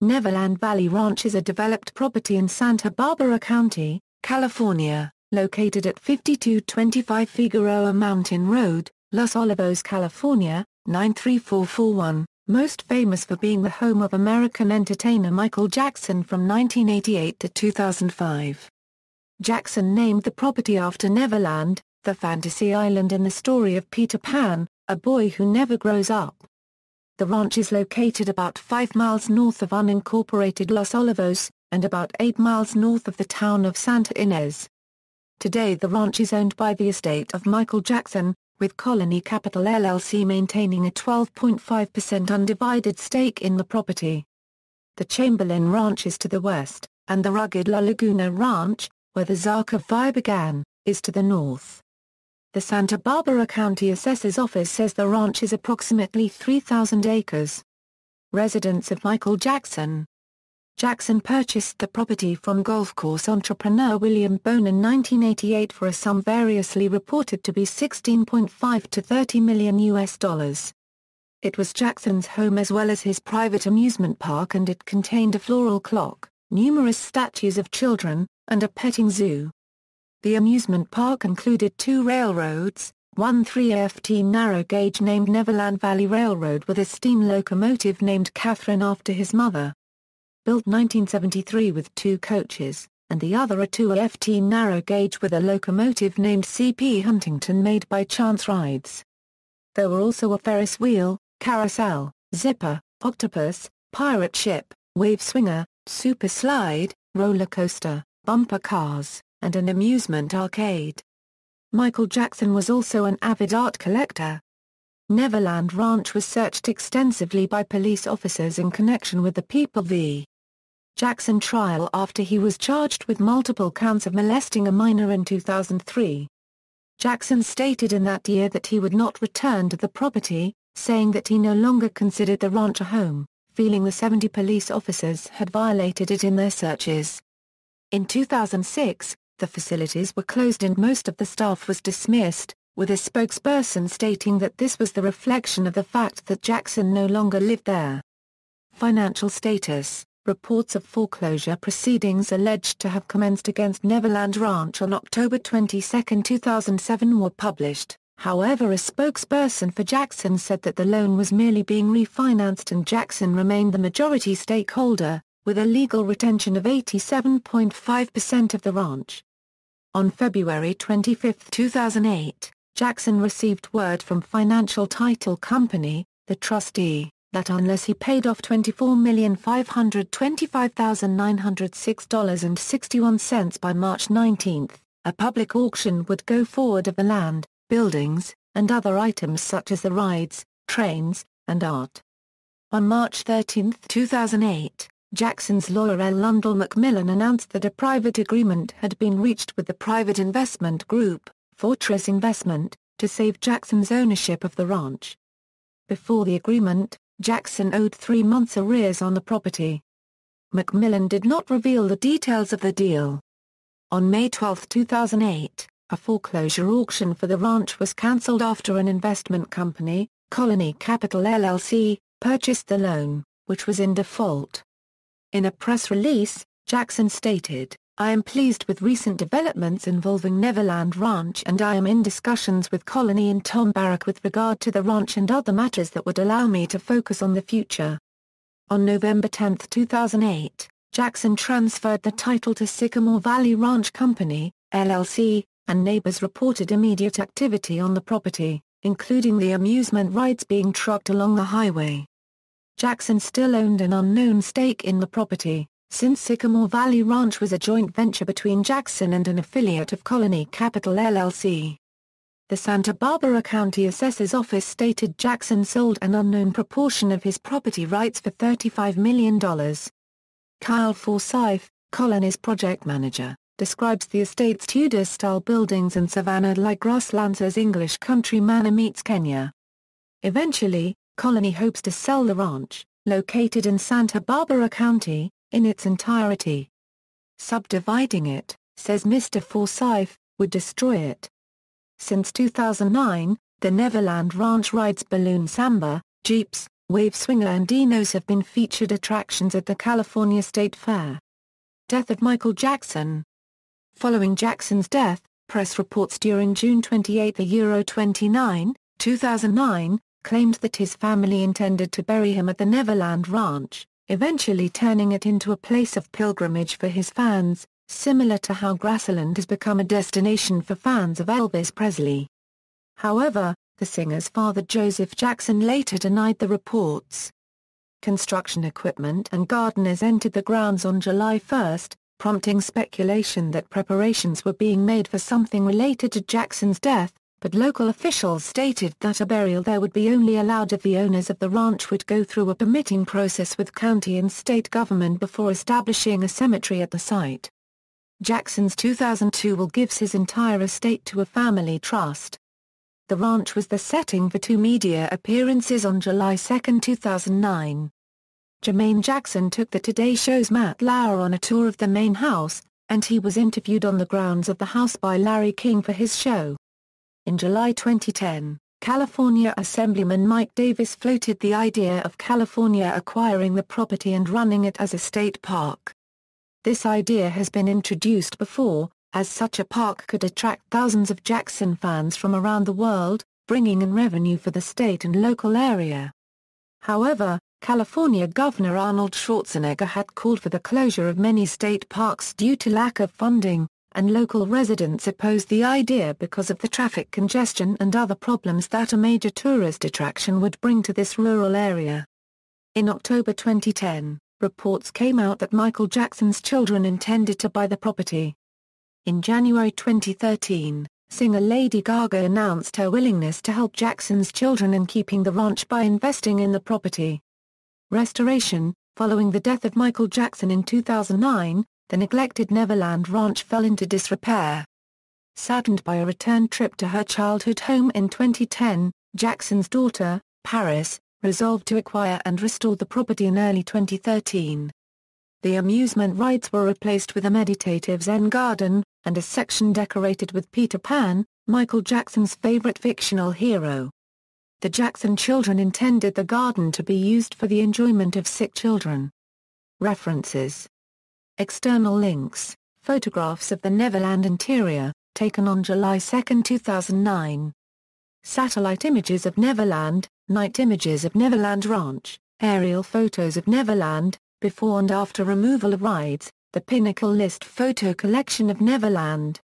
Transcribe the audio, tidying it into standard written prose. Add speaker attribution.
Speaker 1: Neverland Valley Ranch is a developed property in Santa Barbara County, California, located at 5225 Figueroa Mountain Road, Los Olivos, California, 93441, most famous for being the home of American entertainer Michael Jackson from 1988 to 2005. Jackson named the property after Neverland, the fantasy island in the story of Peter Pan, a boy who never grows up. The ranch is located about 5 miles north of unincorporated Los Olivos, and about 8 miles north of the town of Santa Ynez. Today the ranch is owned by the estate of Michael Jackson, with Colony Capital LLC maintaining a 12.5% undivided stake in the property. The Chamberlain Ranch is to the west, and the rugged La Laguna Ranch, where the Zarca Fire began, is to the north. The Santa Barbara County Assessor's Office says the ranch is approximately 3,000 acres. Residence of Michael Jackson. Jackson purchased the property from golf course entrepreneur William Bone in 1988 for a sum variously reported to be $16.5 to $30 million. It was Jackson's home as well as his private amusement park, and it contained a floral clock, numerous statues of children, and a petting zoo. The amusement park included 2 railroads, one 3FT narrow gauge named Neverland Valley Railroad with a steam locomotive named Catherine after his mother. Built 1973 with 2 coaches, and the other a 2FT narrow gauge with a locomotive named CP Huntington made by Chance Rides. There were also a Ferris wheel, carousel, zipper, octopus, pirate ship, wave swinger, super slide, roller coaster, bumper cars, and an amusement arcade. Michael Jackson was also an avid art collector. Neverland Ranch was searched extensively by police officers in connection with the People v. Jackson trial after he was charged with multiple counts of molesting a minor in 2003. Jackson stated in that year that he would not return to the property, saying that he no longer considered the ranch a home, feeling the 70 police officers had violated it in their searches. In 2006, the facilities were closed and most of the staff was dismissed, with a spokesperson stating that this was the reflection of the fact that Jackson no longer lived there. Financial status. Reports of foreclosure proceedings alleged to have commenced against Neverland Ranch on October 22, 2007 were published. However, a spokesperson for Jackson said that the loan was merely being refinanced and Jackson remained the majority stakeholder, with a legal retention of 87.5% of the ranch. On February 25, 2008, Jackson received word from Financial Title Company, the trustee, that unless he paid off $24,525,906.61 by March 19, a public auction would go forward of the land, buildings, and other items such as the rides, trains, and art. On March 13, 2008, Jackson's lawyer L. Lundell Macmillan announced that a private agreement had been reached with the private investment group, Fortress Investment, to save Jackson's ownership of the ranch. Before the agreement, Jackson owed 3 months' arrears on the property. Macmillan did not reveal the details of the deal. On May 12, 2008, a foreclosure auction for the ranch was cancelled after an investment company, Colony Capital LLC, purchased the loan, which was in default. In a press release, Jackson stated, "I am pleased with recent developments involving Neverland Ranch and I am in discussions with Colony and Tom Barrack with regard to the ranch and other matters that would allow me to focus on the future." On November 10, 2008, Jackson transferred the title to Sycamore Valley Ranch Company, LLC, and neighbors reported immediate activity on the property, including the amusement rides being trucked along the highway. Jackson still owned an unknown stake in the property, since Sycamore Valley Ranch was a joint venture between Jackson and an affiliate of Colony Capital LLC. The Santa Barbara County Assessor's Office stated Jackson sold an unknown proportion of his property rights for $35 million. Kyle Forsyth, Colony's project manager, describes the estate's Tudor-style buildings and savanna-like grasslands as English country manor meets Kenya. Eventually, Colony hopes to sell the ranch, located in Santa Barbara County, in its entirety. Subdividing it, says Mr. Forsyth, would destroy it. Since 2009, the Neverland Ranch rides balloon samba, jeeps, Wave Swinger and Dinos have been featured attractions at the California State Fair. Death of Michael Jackson. Following Jackson's death, press reports during June 28, 2009, claimed that his family intended to bury him at the Neverland Ranch, eventually turning it into a place of pilgrimage for his fans, similar to how Graceland has become a destination for fans of Elvis Presley. However, the singer's father Joseph Jackson later denied the reports. Construction equipment and gardeners entered the grounds on July 1, prompting speculation that preparations were being made for something related to Jackson's death, but local officials stated that a burial there would be only allowed if the owners of the ranch would go through a permitting process with county and state government before establishing a cemetery at the site. Jackson's 2002 will gives his entire estate to a family trust. The ranch was the setting for 2 media appearances on July 2, 2009. Jermaine Jackson took the Today Show's Matt Lauer on a tour of the main house, and he was interviewed on the grounds of the house by Larry King for his show. In July 2010, California Assemblyman Mike Davis floated the idea of California acquiring the property and running it as a state park. This idea has been introduced before, as such a park could attract thousands of Jackson fans from around the world, bringing in revenue for the state and local area. However, California Governor Arnold Schwarzenegger had called for the closure of many state parks due to lack of funding, and local residents opposed the idea because of the traffic congestion and other problems that a major tourist attraction would bring to this rural area. In October 2010, reports came out that Michael Jackson's children intended to buy the property. In January 2013, singer Lady Gaga announced her willingness to help Jackson's children in keeping the ranch by investing in the property. Restoration. Following the death of Michael Jackson in 2009, the neglected Neverland Ranch fell into disrepair. Saddened by a return trip to her childhood home in 2010, Jackson's daughter, Paris, resolved to acquire and restore the property in early 2013. The amusement rides were replaced with a meditative Zen garden, and a section decorated with Peter Pan, Michael Jackson's favorite fictional hero. The Jackson children intended the garden to be used for the enjoyment of sick children. References. External links: photographs of the Neverland interior, taken on July 2, 2009. Satellite images of Neverland, night images of Neverland Ranch, aerial photos of Neverland, before and after removal of rides, the Pinnacle List photo collection of Neverland.